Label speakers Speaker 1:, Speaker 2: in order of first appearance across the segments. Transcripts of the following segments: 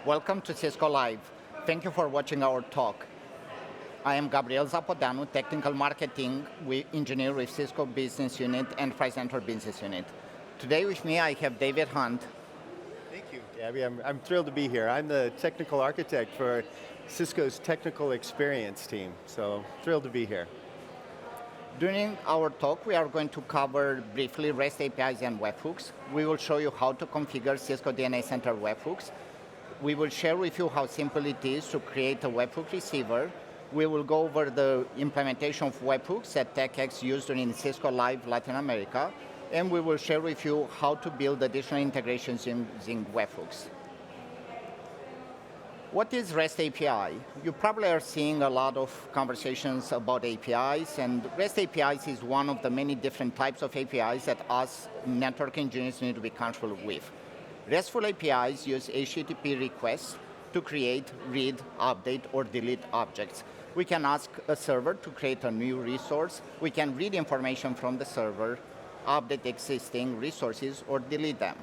Speaker 1: Welcome to Cisco Live. Thank you for watching our talk. I am Zapodeanu, Technical Marketing Engineer with Cisco Business Unit and Enterprise Center Business Unit. Today with me I have David Hunt.
Speaker 2: Thank you, Gabi. I'm thrilled to be here. I'm the technical architect for Cisco's technical experience team, so thrilled to be here.
Speaker 1: During our talk, we are going to cover briefly REST APIs and webhooks. We will show you how to configure Cisco DNA Center webhooks. We will share with you how simple it is to create a webhook receiver. We will go over the implementation of webhooks that TechX used during Cisco Live Latin America. And we will share with you how to build additional integrations using webhooks. What is REST API? You probably are seeing a lot of conversations about APIs, and REST APIs is one of the many different types of APIs that us network engineers need to be comfortable with. RESTful APIs use HTTP requests to create, read, update, or delete objects. We can ask a server to create a new resource. We can read information from the server, update existing resources, or delete them.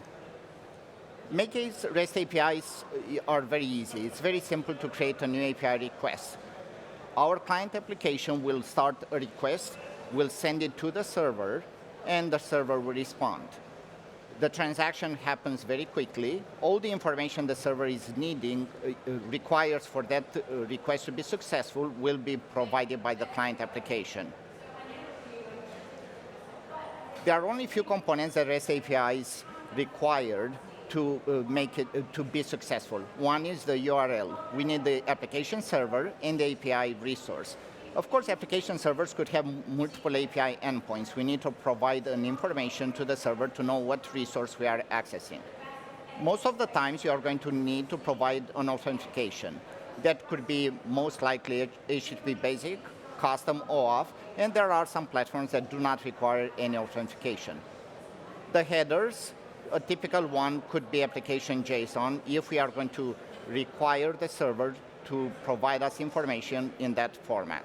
Speaker 1: Making REST APIs are very easy. It's very simple to create a new API request. Our client application will start a request, will send it to the server, and the server will respond. The transaction happens very quickly. All the information the server is needing, requires for that request to be successful, will be provided by the client application. There are only a few components that REST APIs required to make it to be successful. One is the URL. We need the application server and the API resource. Of course, application servers could have multiple API endpoints. We need to provide an information to the server to know what resource we are accessing. Most of the times, you are going to need to provide an authentication. That could be most likely HTTP basic, custom OAuth, and there are some platforms that do not require any authentication. The headers, a typical one could be application JSON if we are going to require the server to provide us information in that format.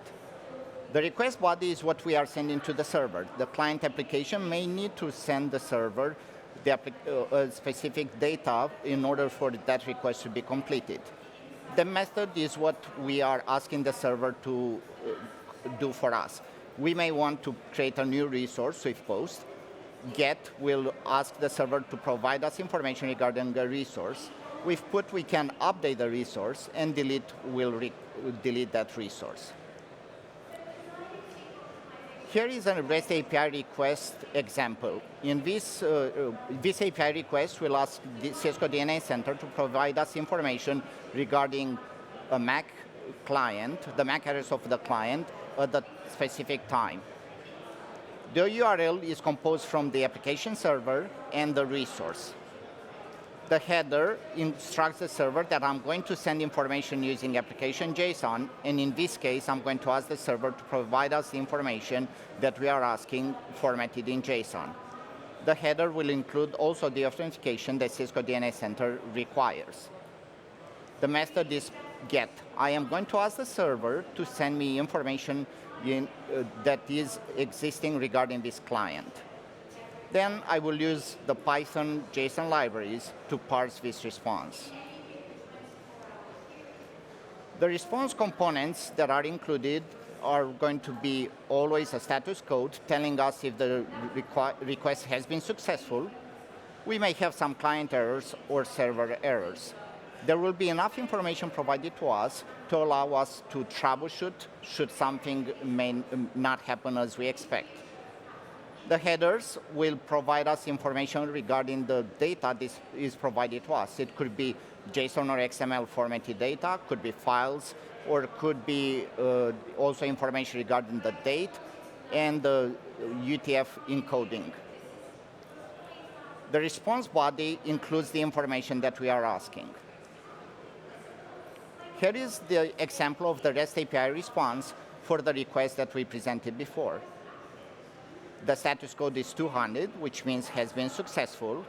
Speaker 1: The request body is what we are sending to the server. The client application may need to send the server the specific data in order for that request to be completed. The method is what we are asking the server to do for us. We may want to create a new resource, Swift Post. Get will ask the server to provide us information regarding the resource. With put, we can update the resource, and delete will delete that resource. Here is a REST API request example. In this API request will ask the Cisco DNA Center to provide us information regarding a MAC client, the MAC address of the client at the specific time. The URL is composed from the application server and the resource. The header instructs the server that I'm going to send information using application JSON, and in this case, I'm going to ask the server to provide us the information that we are asking formatted in JSON. The header will include also the authentication that Cisco DNA Center requires. The method is get. I am going to ask the server to send me information that is existing regarding this client. Then I will use the Python JSON libraries to parse this response. The response components that are included are going to be always a status code telling us if the request has been successful. We may have some client errors or server errors. There will be enough information provided to us to allow us to troubleshoot should something may not happen as we expect. The headers will provide us information regarding the data this is provided to us. It could be JSON or XML formatted data, could be files, or could be also information regarding the date and the UTF encoding. The response body includes the information that we are asking. Here is the example of the REST API response for the request that we presented before. The status code is 200, which means has been successful.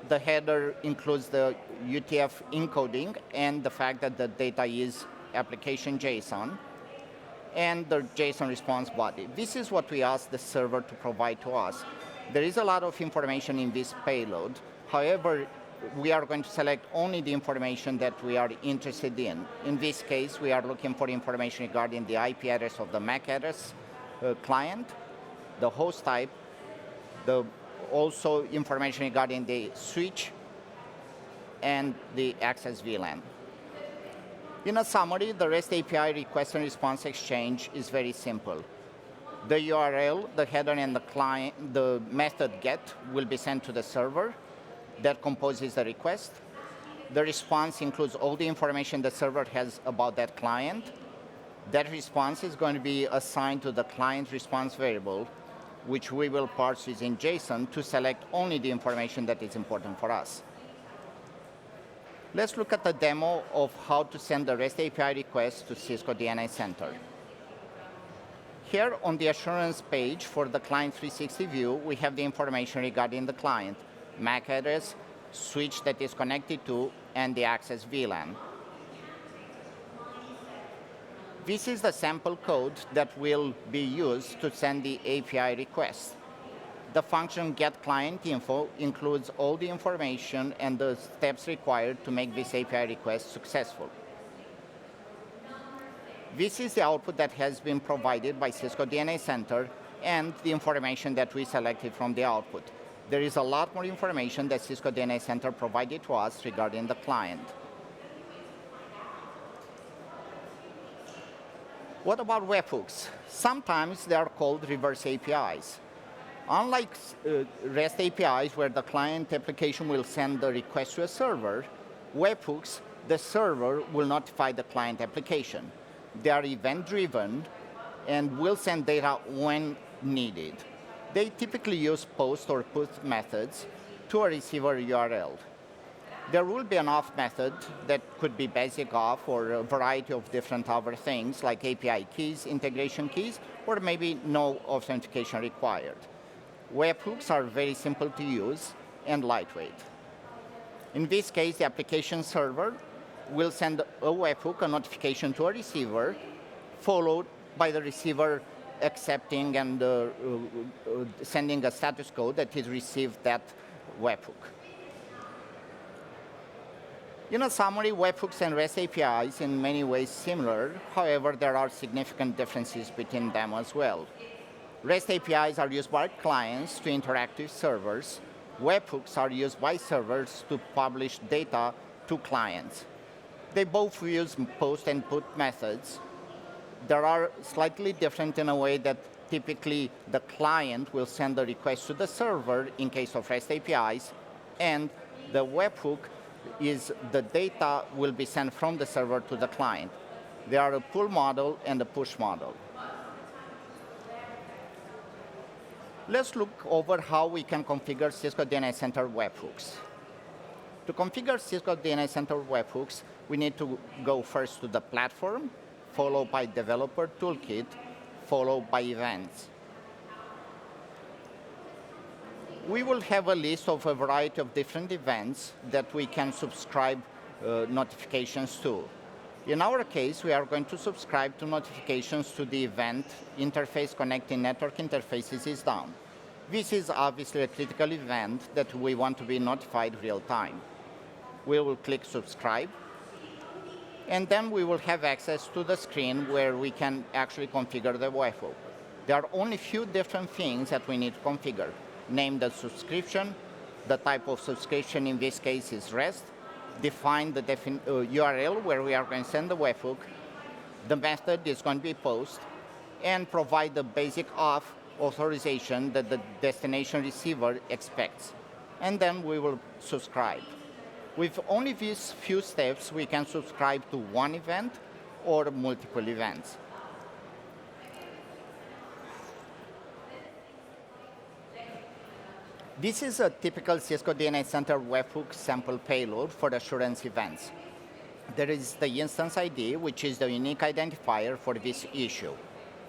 Speaker 1: The header includes the UTF encoding and the fact that the data is application JSON, and the JSON response body. This is what we ask the server to provide to us. There is a lot of information in this payload. However, we are going to select only the information that we are interested in. In this case, we are looking for information regarding the IP address of the MAC address client, the host type, also information regarding the switch, and the access VLAN. In a summary, the REST API request and response exchange is very simple. The URL, the header, and the client, the method get will be sent to the server that composes the request. The response includes all the information the server has about that client. That response is going to be assigned to the client response variable, which we will parse using JSON to select only the information that is important for us. Let's look at the demo of how to send the REST API request to Cisco DNA Center. Here on the assurance page for the Client 360 view, we have the information regarding the client, MAC address, switch that is connected to, and the access VLAN. This is the sample code that will be used to send the API request. The function getClientInfo includes all the information and the steps required to make this API request successful. This is the output that has been provided by Cisco DNA Center and the information that we selected from the output. There is a lot more information that Cisco DNA Center provided to us regarding the client. What about webhooks? Sometimes they are called reverse APIs. Unlike REST APIs, where the client application will send the request to a server, webhooks, the server will notify the client application. They are event-driven and will send data when needed. They typically use post or put methods to a receiver URL. There will be an auth method that could be basic auth or a variety of different other things like API keys, integration keys, or maybe no authentication required. Webhooks are very simple to use and lightweight. In this case, the application server will send a webhook, a notification to a receiver, followed by the receiver accepting and sending a status code that it received that webhook. In a summary, webhooks and REST APIs in many ways similar. However, there are significant differences between them as well. REST APIs are used by clients to interact with servers. Webhooks are used by servers to publish data to clients. They both use post and put methods. They are slightly different in a way that typically the client will send the request to the server in case of REST APIs, and the webhook is the data will be sent from the server to the client. They are a pull model and a push model. Let's look over how we can configure Cisco DNA Center webhooks. To configure Cisco DNA Center webhooks, we need to go first to the platform, followed by developer toolkit, followed by events. We will have a list of a variety of different events that we can subscribe notifications to. In our case, we are going to subscribe to notifications to the event interface connecting network interfaces is down. This is obviously a critical event that we want to be notified real time. We will click subscribe, and then we will have access to the screen where we can actually configure the webhook. There are only a few different things that we need to configure. Name the subscription, the type of subscription in this case is REST, define the URL where we are going to send the webhook, the method is going to be post, and provide the basic auth authorization that the destination receiver expects. And then we will subscribe. With only these few steps, we can subscribe to one event or multiple events. This is a typical Cisco DNA Center webhook sample payload for assurance events. There is the instance ID, which is the unique identifier for this issue.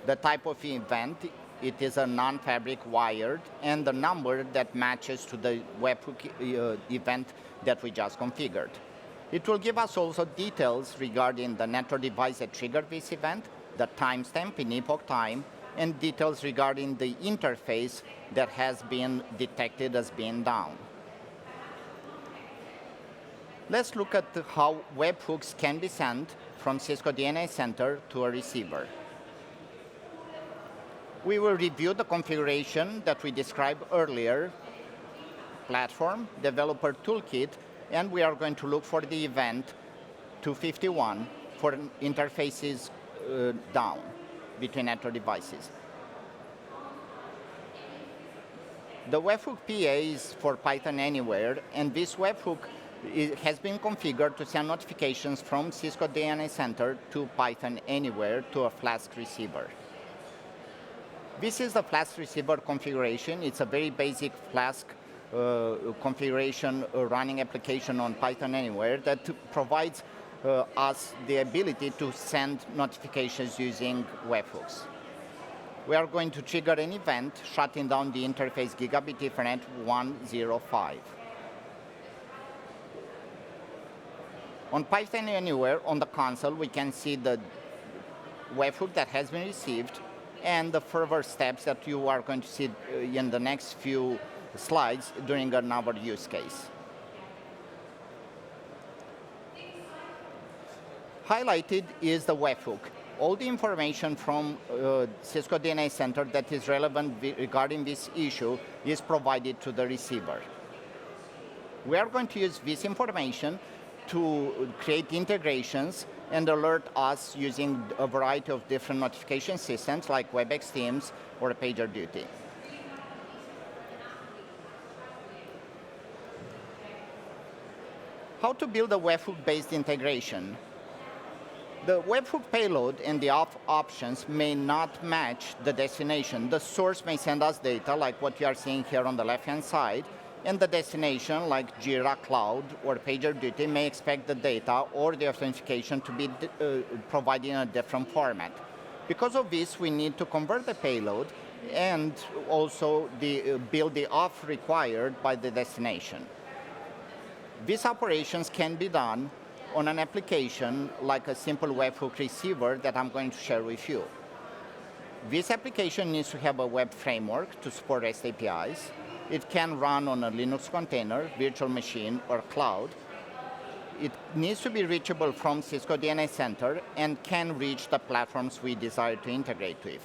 Speaker 1: The type of event, it is a non-fabric wired, and the number that matches to the webhook event that we just configured. It will give us also details regarding the network device that triggered this event, the timestamp in epoch time, and details regarding the interface that has been detected as being down. Let's look at how webhooks can be sent from Cisco DNA Center to a receiver. We will review the configuration that we described earlier, platform, developer toolkit, and we are going to look for the event 251 for interfaces down between network devices. The webhook PA is for Python Anywhere, and this webhook has been configured to send notifications from Cisco DNA Center to Python Anywhere to a Flask receiver. This is the Flask receiver configuration. It's a very basic Flask configuration running application on Python Anywhere that provides us the ability to send notifications using webhooks. We are going to trigger an event shutting down the interface Gigabit Ethernet 105. On Python Anywhere, on the console, we can see the webhook that has been received and the further steps that you are going to see in the next few slides during another use case. Highlighted is the webhook. All the information from Cisco DNA Center that is relevant regarding this issue is provided to the receiver. We are going to use this information to create integrations and alert us using a variety of different notification systems like WebEx Teams or PagerDuty. How to build a webhook-based integration? The webhook payload and the options may not match the destination. The source may send us data, like what you are seeing here on the left-hand side, and the destination, like Jira Cloud or PagerDuty, may expect the data or the authentication to be provided in a different format. Because of this, we need to convert the payload and also build the auth required by the destination. These operations can be done on an application like a simple webhook receiver that I'm going to share with you. This application needs to have a web framework to support REST APIs. It can run on a Linux container, virtual machine, or cloud. It needs to be reachable from Cisco DNA Center and can reach the platforms we desire to integrate with.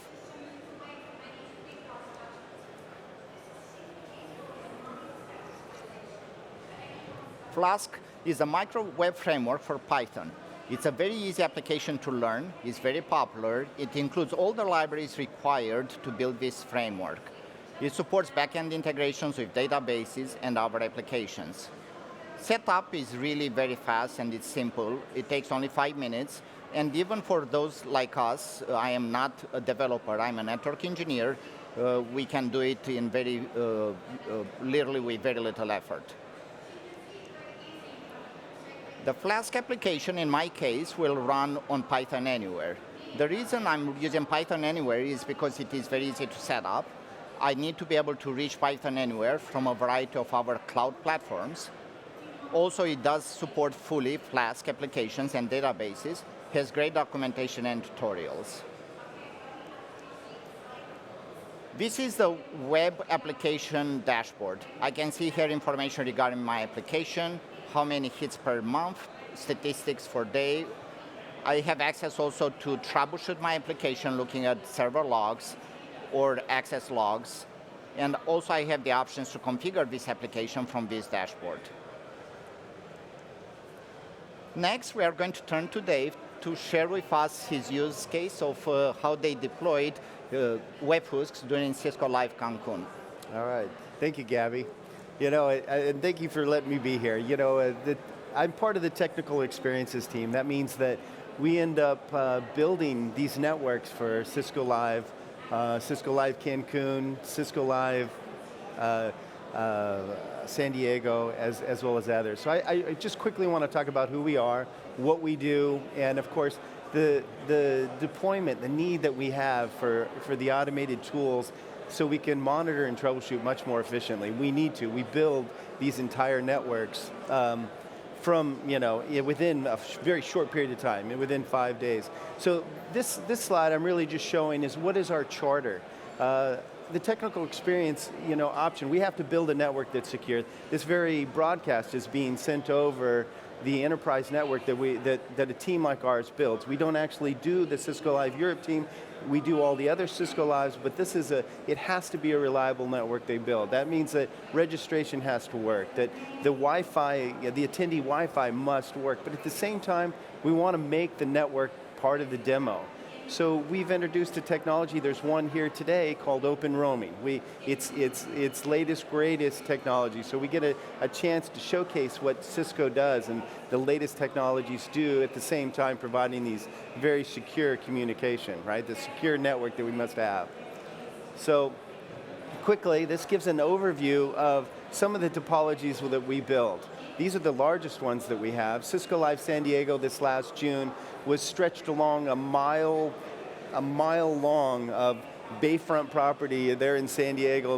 Speaker 1: Flask is a micro web framework for Python. It's a very easy application to learn. It's very popular. It includes all the libraries required to build this framework. It supports backend integrations with databases and other applications. Setup is really very fast and it's simple. It takes only 5 minutes. And even for those like us, I am not a developer, I'm a network engineer, we can do it in literally with very little effort. The Flask application, in my case, will run on Python Anywhere. The reason I'm using Python Anywhere is because it is very easy to set up. I need to be able to reach Python Anywhere from a variety of other cloud platforms. Also, it does support fully Flask applications and databases, has great documentation and tutorials. This is the web application dashboard. I can see here information regarding my application, how many hits per month, statistics for day. I have access also to troubleshoot my application looking at server logs or access logs. And also I have the options to configure this application from this dashboard. Next, we are going to turn to Dave to share with us his use case of how they deployed webhooks during Cisco Live Cancun.
Speaker 2: All right. Thank you, Gabi. And thank you for letting me be here. I'm part of the technical experiences team. That means that we end up building these networks for Cisco Live Cancun, Cisco Live San Diego, as well as others. So I just quickly want to talk about who we are, what we do, and of course, the deployment, the need that we have for the automated tools so we can monitor and troubleshoot much more efficiently. We build these entire networks within a very short period of time, within 5 days. So this slide I'm really just showing is what is our charter. the technical experience, option, we have to build a network that's secure. This very broadcast is being sent over the enterprise network that a team like ours builds. We don't actually do the Cisco Live Europe team. We do all the other Cisco Lives, but it has to be a reliable network they build. That means that registration has to work, that the Wi-Fi, the attendee Wi-Fi must work, but at the same time, we want to make the network part of the demo. So we've introduced a technology, there's one here today called Open Roaming. It's latest, greatest technology, so we get a chance to showcase what Cisco does and the latest technologies do, at the same time providing these very secure communication, right? The secure network that we must have. So quickly, this gives an overview of some of the topologies that we build. These are the largest ones that we have. Cisco Live San Diego this last June was stretched along a mile long of bayfront property there in San Diego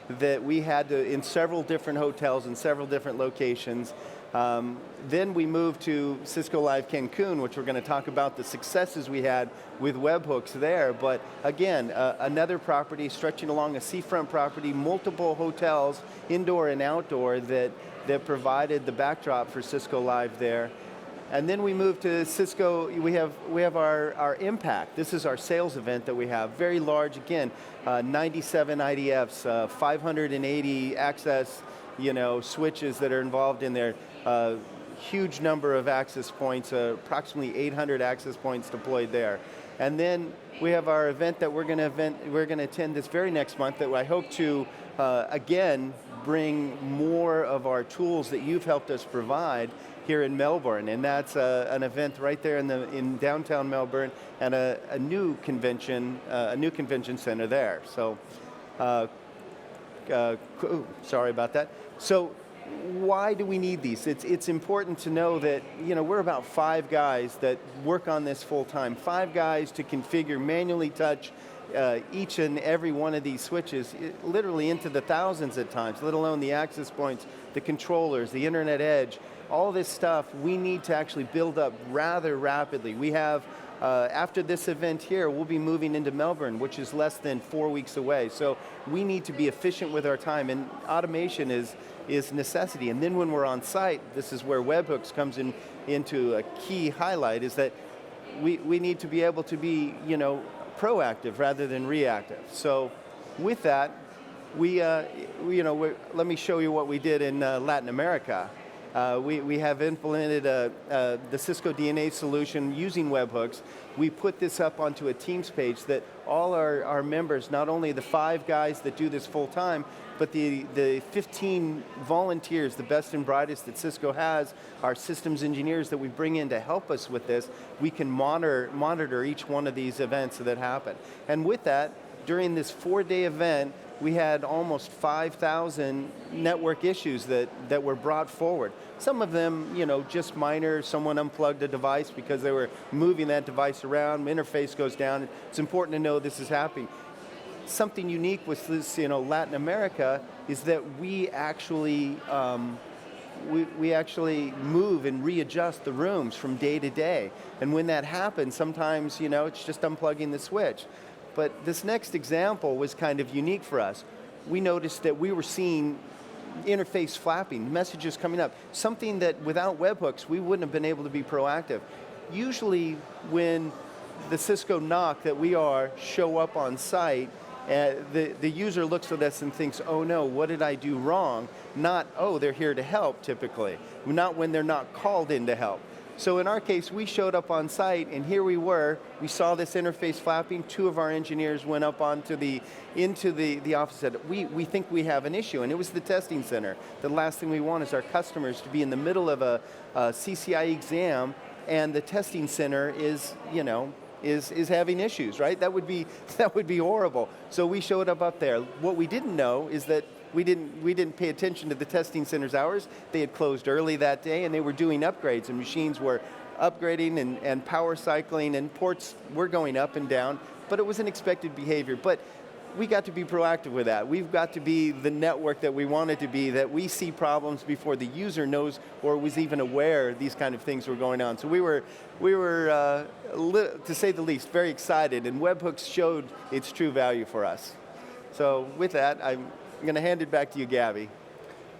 Speaker 2: that we had to, in several different hotels in several different locations. Then we moved to Cisco Live Cancun, which we're going to talk about the successes we had with Webhook'd there. But again, another property stretching along a seafront property, multiple hotels, indoor and outdoor, that provided the backdrop for Cisco Live there. And then we moved to Cisco, we have our Impact. This is our sales event that we have, very large, again, 97 IDFs, 580 access switches that are involved in there, huge number of access points, approximately 800 access points deployed there. And then we have our event that we're going to attend this very next month that I hope to, again, bring more of our tools that you've helped us provide here in Melbourne, and that's an event right there in downtown Melbourne, and a new convention center there. So, sorry about that. So, why do we need these? It's important to know that we're about 5 guys that work on this full time. 5 guys to configure, manually touch each and every one of these switches, literally into the thousands at times, let alone the access points, the controllers, the internet edge. All this stuff we need to actually build up rather rapidly. We have, after this event here, we'll be moving into Melbourne, which is less than 4 weeks away. So we need to be efficient with our time, and automation is necessity. And then when we're on site, this is where Webhook'd comes into a key highlight, is that we need to be able to be proactive rather than reactive. So with that, let me show you what we did in Latin America. We have implemented the Cisco DNA solution using Webhook'd. We put this up onto a Teams page that all our members, not only the 5 guys that do this full time, but the 15 volunteers, the best and brightest that Cisco has, our systems engineers that we bring in to help us with this, we can monitor each one of these events that happen. And with that, during this 4-day event, we had almost 5,000 network issues that were brought forward. Some of them, just minor, someone unplugged a device because they were moving that device around, interface goes down. It's important to know this is happening. Something unique with this, Latin America, is that we actually move and readjust the rooms from day to day. And when that happens, sometimes, it's just unplugging the switch. But this next example was kind of unique for us. We noticed that we were seeing interface flapping, messages coming up, something that without Webhook'd we wouldn't have been able to be proactive. Usually when the Cisco NOC that we are show up on site, the user looks at us and thinks, oh no, what did I do wrong? Not, oh, they're here to help typically. Not when they're not called in to help. So in our case, we showed up on site, and here we were. We saw this interface flapping. 2 of our engineers went up into the office and said, we think we have an issue, and it was the testing center. The last thing we want is our customers to be in the middle of a CCIE exam, and the testing center is having issues, right? That would be horrible. So we showed up there. What we didn't know is that we didn't pay attention to the testing center's hours. They had closed early that day, and they were doing upgrades, and machines were upgrading and power cycling, and ports were going up and down, but it was an expected behavior. But we got to be proactive with that. We've got to be the network that we wanted to be, that we see problems before the user knows or was even aware these kind of things were going on. So we were to say the least, very excited, and Webhook'd showed its true value for us. So with that, I'm going to hand it back to you, Gabi.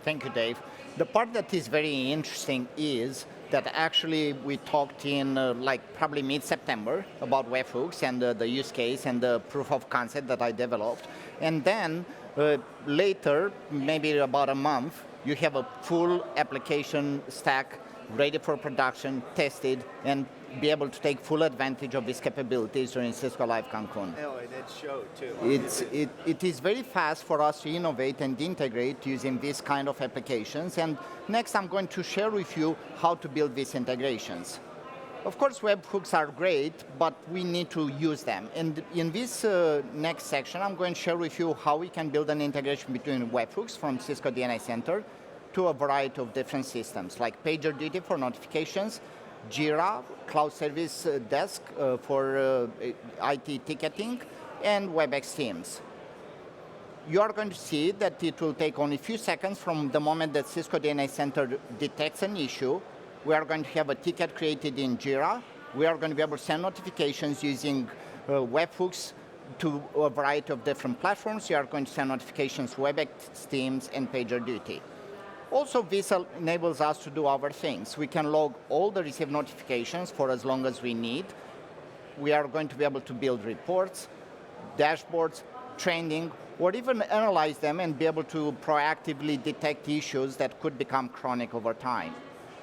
Speaker 1: Thank you, Dave. The part that is very interesting is that actually we talked in like probably mid-September about webhooks and the use case and the proof of concept that I developed. And then later, maybe about a month, you have a full application stack ready for production, tested, and be able to take full advantage of these capabilities during Cisco Live Cancun.
Speaker 2: Oh, and it showed too.
Speaker 1: It is very fast for us to innovate and integrate using these kind of applications. And next I'm going to share with you how to build these integrations. Of course, webhooks are great, but we need to use them. And in this next section, I'm going to share with you how we can build an integration between webhooks from Cisco DNA Center to a variety of different systems, like PagerDuty for notifications, Jira, Cloud Service Desk for IT ticketing, and WebEx Teams. You are going to see that it will take only a few seconds from the moment that Cisco DNA Center detects an issue. We are going to have a ticket created in Jira. We are going to be able to send notifications using webhooks to a variety of different platforms. We are going to send notifications to WebEx Teams and PagerDuty. Also, this enables us to do other things. We can log all the received notifications for as long as we need. We are going to be able to build reports, dashboards, training, or even analyze them and be able to proactively detect issues that could become chronic over time.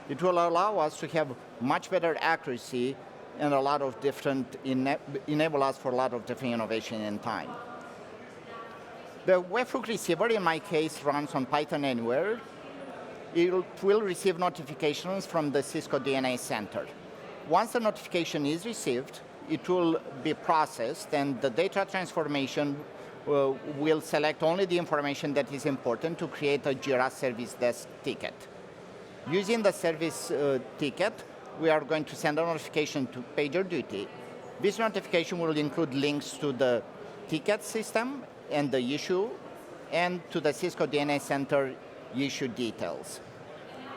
Speaker 1: It will allow us to have much better accuracy and a lot of different, enable us for a lot of different innovation in time. The webhook receiver, in my case, runs on Python Anywhere. It will receive notifications from the Cisco DNA Center. Once the notification is received, it will be processed, and the data transformation will select only the information that is important to create a Jira Service Desk ticket. Using the service ticket, we are going to send a notification to PagerDuty. This notification will include links to the ticket system and the issue, and to the Cisco DNA Center issue details.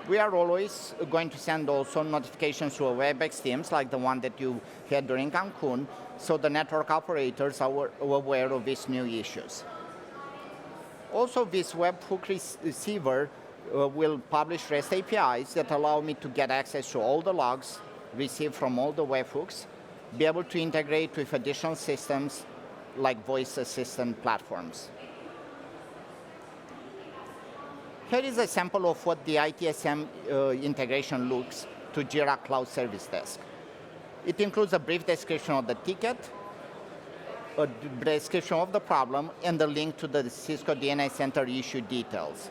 Speaker 1: We are always going to send also notifications to a WebEx Teams, like the one that you had during Cancun, so the network operators are aware of these new issues. Also, this webhook receiver will publish REST APIs that allow me to get access to all the logs received from all the webhooks, be able to integrate with additional systems like voice assistant platforms. Here is a sample of what the ITSM integration looks to Jira Cloud Service Desk. It includes a brief description of the ticket, a description of the problem, and the link to the Cisco DNA Center issue details.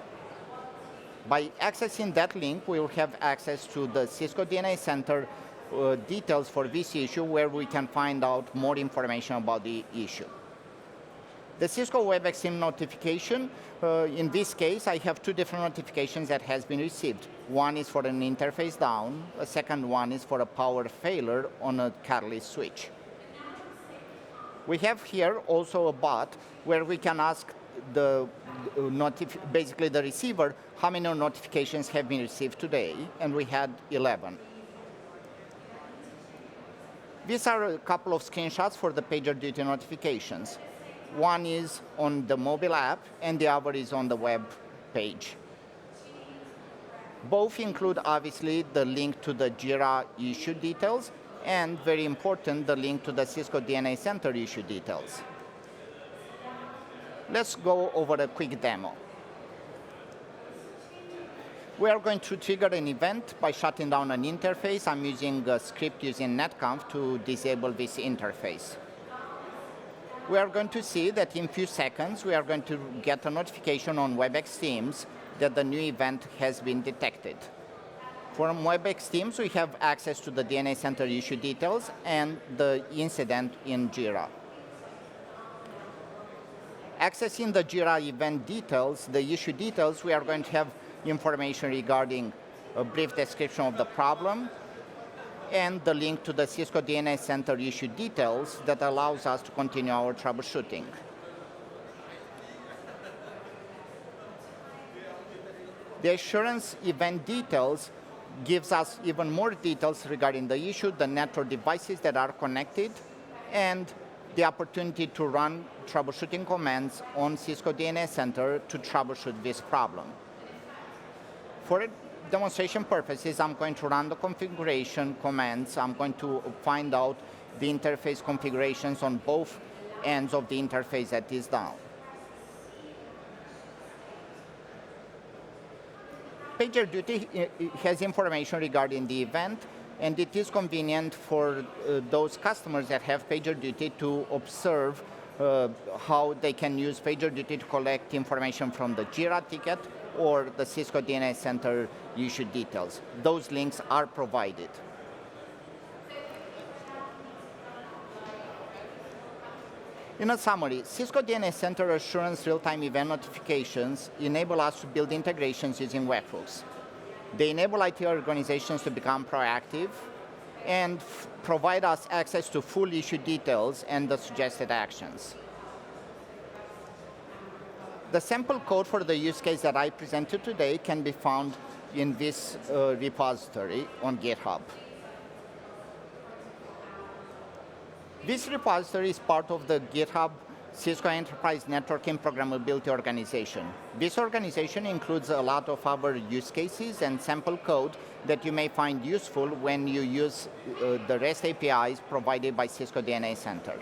Speaker 1: By accessing that link, we will have access to the Cisco DNA Center details for this issue, where we can find out more information about the issue. The Cisco WebEx Team notification, in this case, I have two different notifications that has been received. One is for an interface down, a second one is for a power failure on a catalyst switch. We have here also a bot where we can ask basically the receiver how many notifications have been received today, and we had 11. These are a couple of screenshots for the PagerDuty notifications. One is on the mobile app, and the other is on the web page. Both include, obviously, the link to the Jira issue details, and, very important, the link to the Cisco DNA Center issue details. Let's go over a quick demo. We are going to trigger an event by shutting down an interface. I'm using a script using netconf to disable this interface. We are going to see that in a few seconds, we are going to get a notification on WebEx Teams that the new event has been detected. From WebEx Teams, we have access to the DNA Center issue details and the incident in Jira. Accessing the Jira event details, the issue details, we are going to have information regarding a brief description of the problem, and the link to the Cisco DNA Center issue details that allows us to continue our troubleshooting. The assurance event details gives us even more details regarding the issue, the network devices that are connected, and the opportunity to run troubleshooting commands on Cisco DNS Center to troubleshoot this problem. For demonstration purposes, I'm going to run the configuration commands. I'm going to find out the interface configurations on both ends of the interface that is down. PagerDuty has information regarding the event, and it is convenient for those customers that have PagerDuty to observe how they can use PagerDuty to collect information from the Jira ticket or the Cisco DNS Center issue details. Those links are provided. In a summary, Cisco DNS Center Assurance real-time event notifications enable us to build integrations using webhooks. They enable IT organizations to become proactive and provide us access to full issue details and the suggested actions. The sample code for the use case that I presented today can be found in this repository on GitHub. This repository is part of the GitHub Cisco Enterprise Networking Programmability Organization. This organization includes a lot of other use cases and sample code that you may find useful when you use the REST APIs provided by Cisco DNS Center.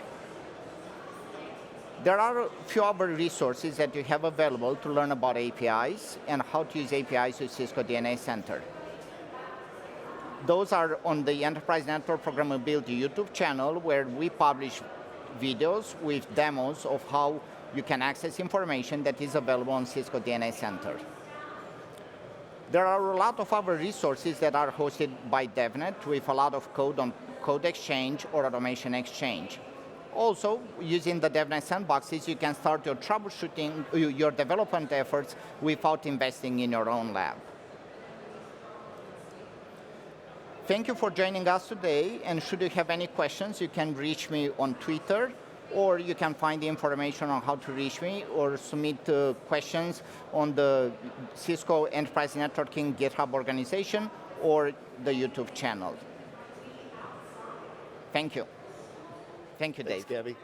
Speaker 1: There are a few other resources that you have available to learn about APIs and how to use APIs with Cisco DNS Center. Those are on the Enterprise Network Programmability YouTube channel, where we publish videos with demos of how you can access information that is available on Cisco DNS Center. There are a lot of other resources that are hosted by DevNet with a lot of code on Code Exchange or Automation Exchange. Also, using the DevNet sandboxes, you can start your troubleshooting, your development efforts without investing in your own lab. Thank you for joining us today, and should you have any questions, you can reach me on Twitter, or you can find the information on how to reach me or submit questions on the Cisco Enterprise Networking GitHub organization or the YouTube channel. Thank you. Thank you, Dave.
Speaker 2: Thanks, Gabi.